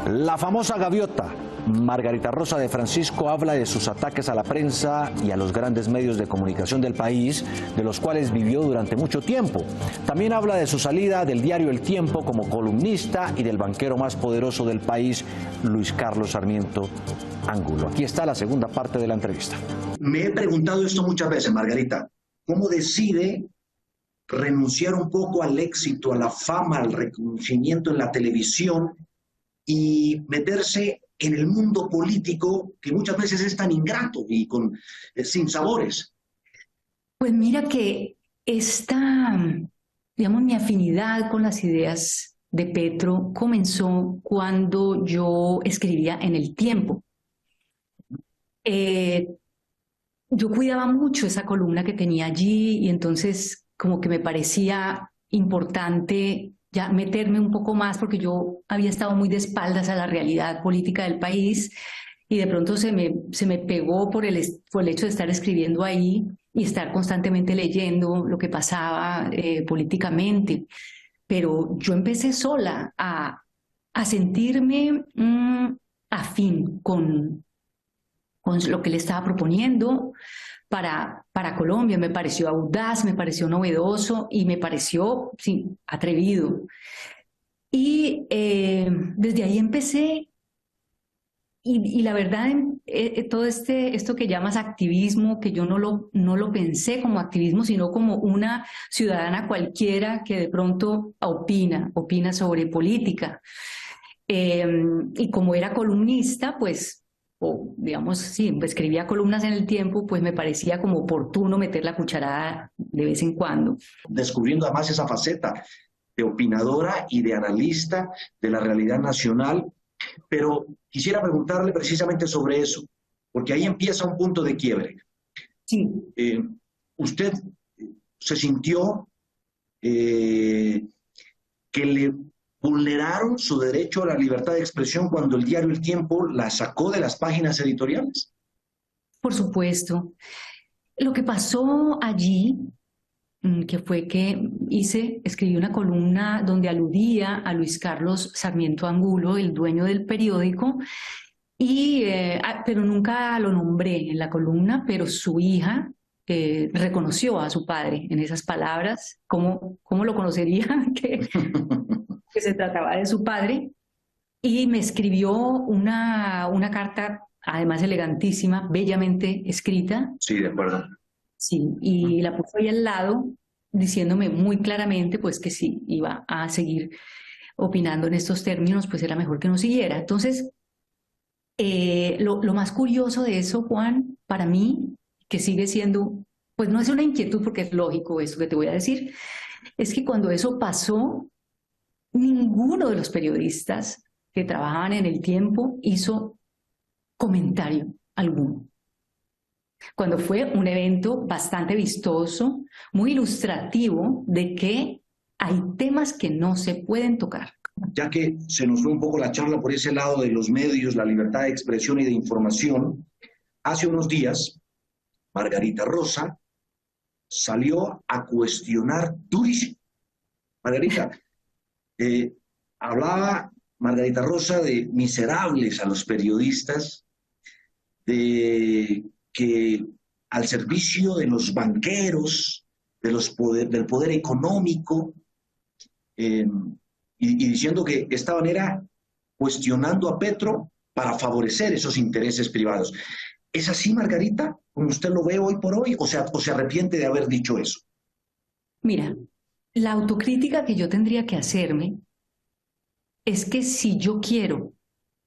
La famosa gaviota. Margarita Rosa de Francisco habla de sus ataques a la prensa y a los grandes medios de comunicación del país, de los cuales vivió durante mucho tiempo. También habla de su salida del diario El Tiempo como columnista y del banquero más poderoso del país, Luis Carlos Sarmiento Angulo. Aquí está la segunda parte de la entrevista. Me he preguntado esto muchas veces, Margarita. ¿Cómo decide renunciar un poco al éxito, a la fama, al reconocimiento en la televisión y meterse en el mundo político que muchas veces es tan ingrato y con sin sabores? Pues mira que esta, digamos, mi afinidad con las ideas de Petro comenzó cuando yo escribía en El Tiempo. Yo cuidaba mucho esa columna que tenía allí y entonces como que me parecía importante ya meterme un poco más porque yo había estado muy de espaldas a la realidad política del país y de pronto se me pegó por el hecho de estar escribiendo ahí y estar constantemente leyendo lo que pasaba políticamente. Pero yo empecé sola a sentirme afín con lo que le estaba proponiendo para Colombia. Me pareció audaz, me pareció novedoso y me pareció, sí, atrevido. Y desde ahí empecé. Y la verdad, todo esto que llamas activismo, que yo no lo pensé como activismo, sino como una ciudadana cualquiera que de pronto opina sobre política. Y como era columnista, pues, o digamos, sí, escribía columnas en El Tiempo, pues me parecía como oportuno meter la cucharada de vez en cuando. Descubriendo además esa faceta de opinadora y de analista de la realidad nacional. Pero quisiera preguntarle precisamente sobre eso, porque ahí empieza un punto de quiebre. Sí. ¿Usted se sintió que le vulneraron su derecho a la libertad de expresión cuando el diario El Tiempo la sacó de las páginas editoriales? Por supuesto. Lo que pasó allí, que fue que escribí una columna donde aludía a Luis Carlos Sarmiento Angulo, el dueño del periódico, pero nunca lo nombré en la columna, pero su hija reconoció a su padre en esas palabras. ¿Cómo lo conocería? Que se trataba de su padre. Y me escribió una carta, además elegantísima, bellamente escrita. Sí, de acuerdo. Sí, y la puso ahí al lado, diciéndome muy claramente pues que sí, iba a seguir opinando en estos términos, pues era mejor que no siguiera. Entonces, lo más curioso de eso, Juan, para mí, que sigue siendo, pues no es una inquietud porque es lógico esto que te voy a decir, es que cuando eso pasó, ninguno de los periodistas que trabajaban en El Tiempo hizo comentario alguno. Cuando fue un evento bastante vistoso, muy ilustrativo de que hay temas que no se pueden tocar. Ya que se nos fue un poco la charla por ese lado de los medios, la libertad de expresión y de información, hace unos días, Margarita Rosa salió a cuestionar durísimo. Margarita, hablaba Margarita Rosa de miserables a los periodistas, de que al servicio de los banqueros, del poder económico, y diciendo que estaban era cuestionando a Petro para favorecer esos intereses privados. ¿Es así, Margarita, como usted lo ve hoy por hoy, o se arrepiente de haber dicho eso? Mira, la autocrítica que yo tendría que hacerme es que si yo quiero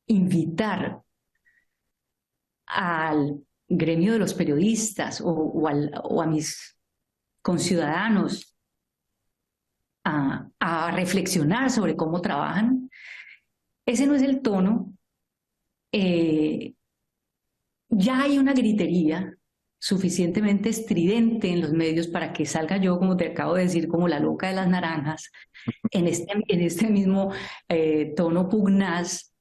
invitar al gremio de los periodistas o a mis conciudadanos a reflexionar sobre cómo trabajan, ese no es el tono. Ya hay una gritería suficientemente estridente en los medios para que salga yo, como te acabo de decir, como la loca de las naranjas, en este mismo tono pugnaz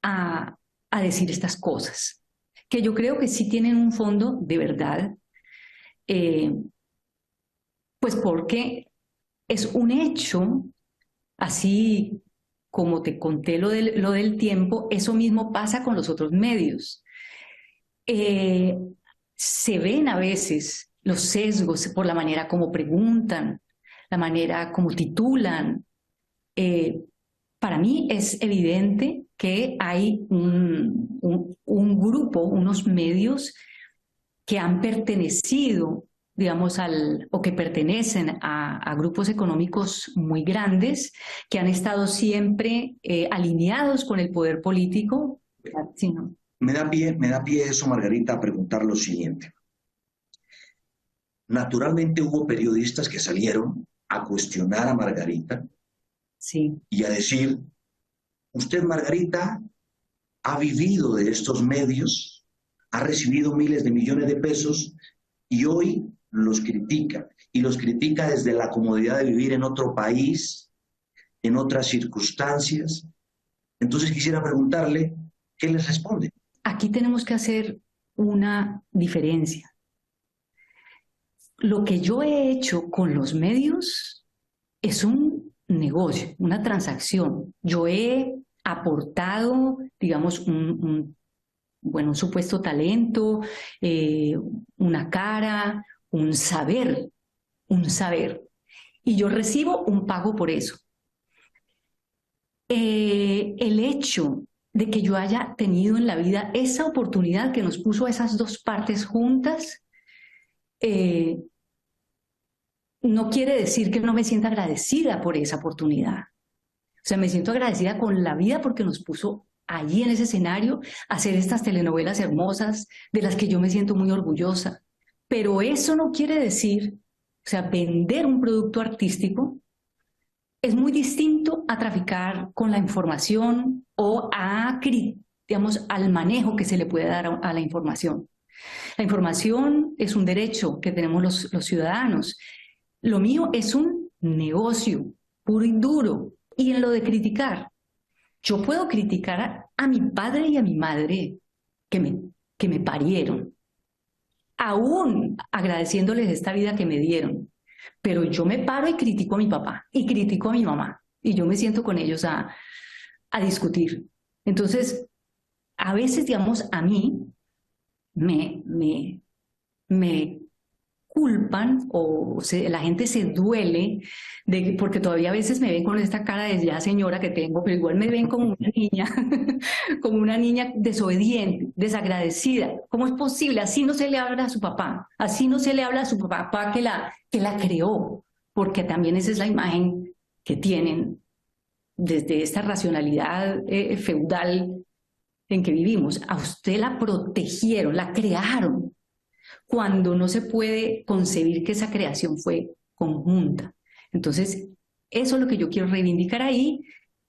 a decir estas cosas, que yo creo que sí tienen un fondo de verdad, pues porque es un hecho así como te conté lo del tiempo, eso mismo pasa con los otros medios. Se ven a veces los sesgos por la manera como preguntan, la manera como titulan. Para mí es evidente que hay un grupo, unos medios que han pertenecido, digamos, o que pertenecen a grupos económicos muy grandes, que han estado siempre alineados con el poder político. Sí, ¿no? Me da pie eso, Margarita, a preguntar lo siguiente. Naturalmente hubo periodistas que salieron a cuestionar a Margarita, sí, y a decir, usted, Margarita, ha vivido de estos medios, ha recibido miles de millones de pesos y hoy los critica. Y los critica desde la comodidad de vivir en otro país, en otras circunstancias. Entonces quisiera preguntarle, ¿qué les responde? Aquí tenemos que hacer una diferencia. Lo que yo he hecho con los medios es un negocio, una transacción. Yo he aportado, digamos, un supuesto talento, una cara, un saber. Y yo recibo un pago por eso. El hecho de que yo haya tenido en la vida esa oportunidad que nos puso a esas dos partes juntas, no quiere decir que no me sienta agradecida por esa oportunidad. O sea, me siento agradecida con la vida porque nos puso allí en ese escenario a hacer estas telenovelas hermosas de las que yo me siento muy orgullosa. Pero eso no quiere decir, o sea, vender un producto artístico es muy distinto a traficar con la información o digamos, al manejo que se le puede dar a la información. La información es un derecho que tenemos los ciudadanos. Lo mío es un negocio puro y duro. Y en lo de criticar, yo puedo criticar a mi padre y a mi madre que me parieron, aún agradeciéndoles esta vida que me dieron. Pero yo me paro y critico a mi papá y critico a mi mamá y yo me siento con ellos a discutir. Entonces, a veces, digamos, a mí me culpan la gente se duele porque todavía a veces me ven con esta cara de ya señora que tengo, pero igual me ven como una niña, como una niña desobediente, desagradecida. ¿Cómo es posible? Así no se le habla a su papá, así no se le habla a su papá que la creó, porque también esa es la imagen que tienen desde esta racionalidad feudal en que vivimos. A usted la protegieron, la crearon, cuando no se puede concebir que esa creación fue conjunta. Entonces, eso es lo que yo quiero reivindicar ahí.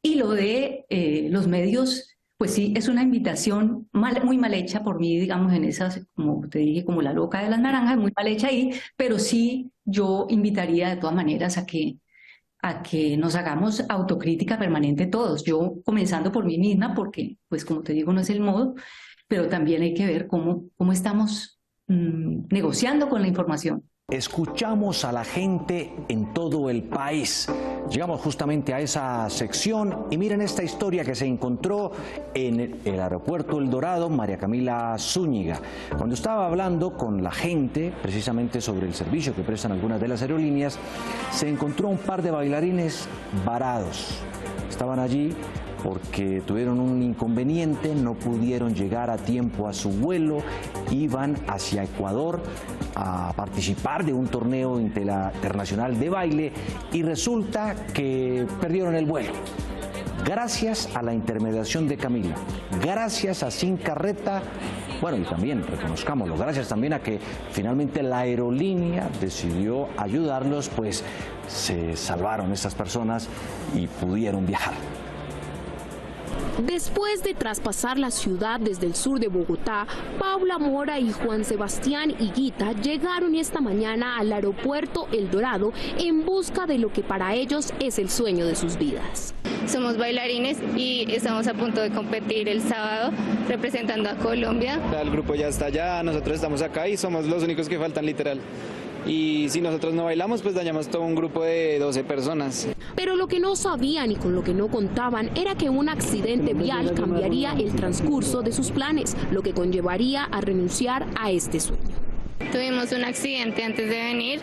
Y lo de los medios, pues sí, es una invitación muy mal hecha por mí, digamos, en esas, como te dije, como la loca de las naranjas, muy mal hecha ahí, pero sí yo invitaría de todas maneras a que nos hagamos autocrítica permanente todos. Yo comenzando por mí misma, porque, pues como te digo, no es el modo, pero también hay que ver cómo estamos negociando con la información. Escuchamos a la gente en todo el país. Llegamos justamente a esa sección y miren esta historia que se encontró en el aeropuerto El Dorado, María Camila Zúñiga. Cuando estaba hablando con la gente precisamente sobre el servicio que prestan algunas de las aerolíneas, se encontró un par de bailarines varados. Estaban allí porque tuvieron un inconveniente, no pudieron llegar a tiempo a su vuelo, iban hacia Ecuador a participar de un torneo internacional de baile y resulta que perdieron el vuelo. Gracias a la intermediación de Camila, gracias a Sin Carreta, bueno, y también, reconozcámoslo, gracias también a que finalmente la aerolínea decidió ayudarlos, pues se salvaron estas personas y pudieron viajar. Después de traspasar la ciudad desde el sur de Bogotá, Paula Mora y Juan Sebastián Higuita llegaron esta mañana al aeropuerto El Dorado en busca de lo que para ellos es el sueño de sus vidas. Somos bailarines y estamos a punto de competir el sábado representando a Colombia. El grupo ya está allá, nosotros estamos acá y somos los únicos que faltan literal. y si nosotros no bailamos, pues dañamos todo un grupo de 12 personas. Pero lo que no sabían y con lo que no contaban era que un accidente vial cambiaría el transcurso de sus planes, lo que conllevaría a renunciar a este sueño. Tuvimos un accidente antes de venir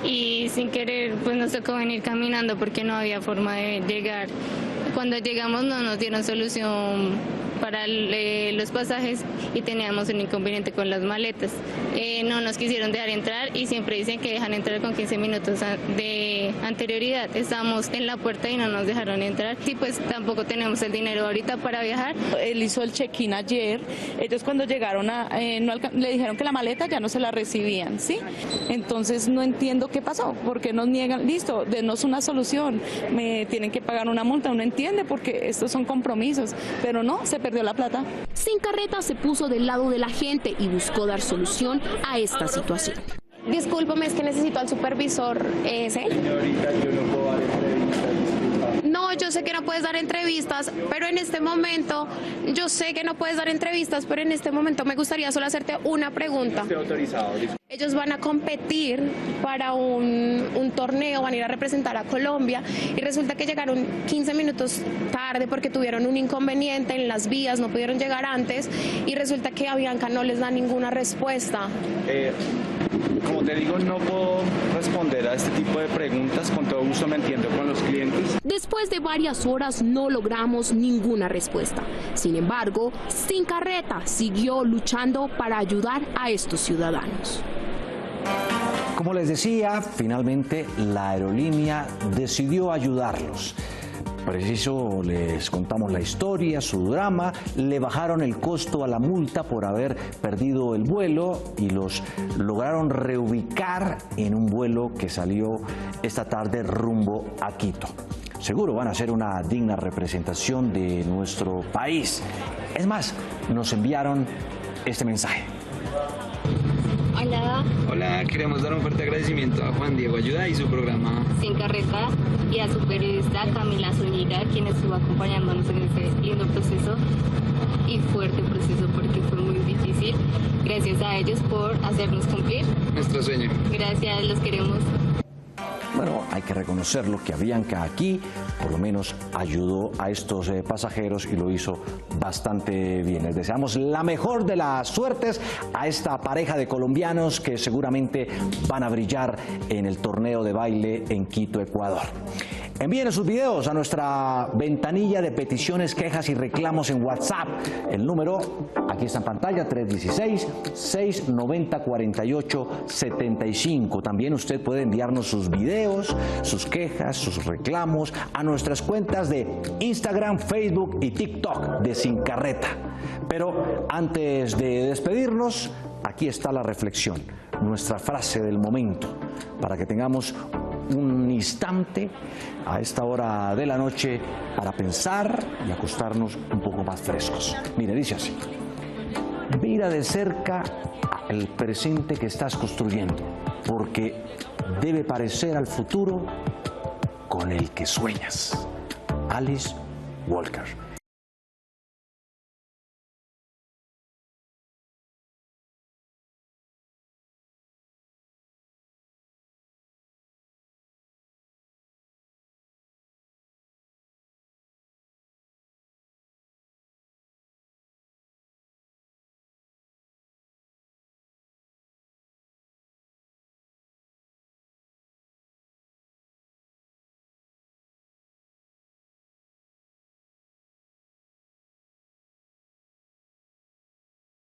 y sin querer pues nos tocó venir caminando porque no había forma de llegar. Cuando llegamos no nos dieron solución para los pasajes y teníamos un inconveniente con las maletas. No nos quisieron dejar entrar y siempre dicen que dejan entrar con 15 minutos de anterioridad. Estábamos en la puerta y no nos dejaron entrar. Y pues tampoco tenemos el dinero ahorita para viajar. Él hizo el check-in ayer. Ellos cuando llegaron le dijeron que la maleta ya no se la recibían, ¿sí? Entonces no entiendo qué pasó, porque nos niegan, listo, denos una solución, me tienen que pagar una multa, uno entiende porque estos son compromisos, pero no, se perdió la plata. Sin Carreta se puso del lado de la gente y buscó dar solución a esta situación. Discúlpame, es que necesito al supervisor ese. Señorita, yo no puedo dar entrevistas. No, yo sé que no puedes dar entrevistas, pero en este momento, yo sé que no puedes dar entrevistas, pero en este momento me gustaría solo hacerte una pregunta. Estoy autorizado. Ellos van a competir para un torneo, van a ir a representar a Colombia y resulta que llegaron 15 minutos tarde porque tuvieron un inconveniente en las vías, no pudieron llegar antes y resulta que a Bianca no les da ninguna respuesta. Como te digo, no puedo responder a este tipo de preguntas, con todo gusto me entiendo con los clientes. Después de varias horas no logramos ninguna respuesta. Sin embargo, Sin Carreta siguió luchando para ayudar a estos ciudadanos. Como les decía, finalmente la aerolínea decidió ayudarlos. Preciso, les contamos la historia, su drama, le bajaron el costo a la multa por haber perdido el vuelo y los lograron reubicar en un vuelo que salió esta tarde rumbo a Quito. Seguro van a ser una digna representación de nuestro país. Es más, nos enviaron este mensaje. Hola. Hola, queremos dar un fuerte agradecimiento a Juan Diego Ayuda y su programa Sin Carreta y a su periodista Camila Zúñiga, quien estuvo acompañándonos en este lindo proceso y fuerte proceso porque fue muy difícil. Gracias a ellos por hacernos cumplir nuestro sueño. Gracias, los queremos. Bueno, hay que reconocerlo que Bianca aquí por lo menos ayudó a estos pasajeros y lo hizo bastante bien. Les deseamos la mejor de las suertes a esta pareja de colombianos que seguramente van a brillar en el torneo de baile en Quito, Ecuador. Envíen sus videos a nuestra ventanilla de peticiones, quejas y reclamos en WhatsApp. El número aquí está en pantalla, 316-690-4875. También usted puede enviarnos sus videos, sus quejas, sus reclamos a nuestras cuentas de Instagram, Facebook y TikTok de Sin Carreta. Pero antes de despedirnos, aquí está la reflexión, nuestra frase del momento, para que tengamos un instante a esta hora de la noche para pensar y acostarnos un poco más frescos. Mire, dice así: mira de cerca el presente que estás construyendo, porque debe parecer al futuro con el que sueñas. Alice Walker.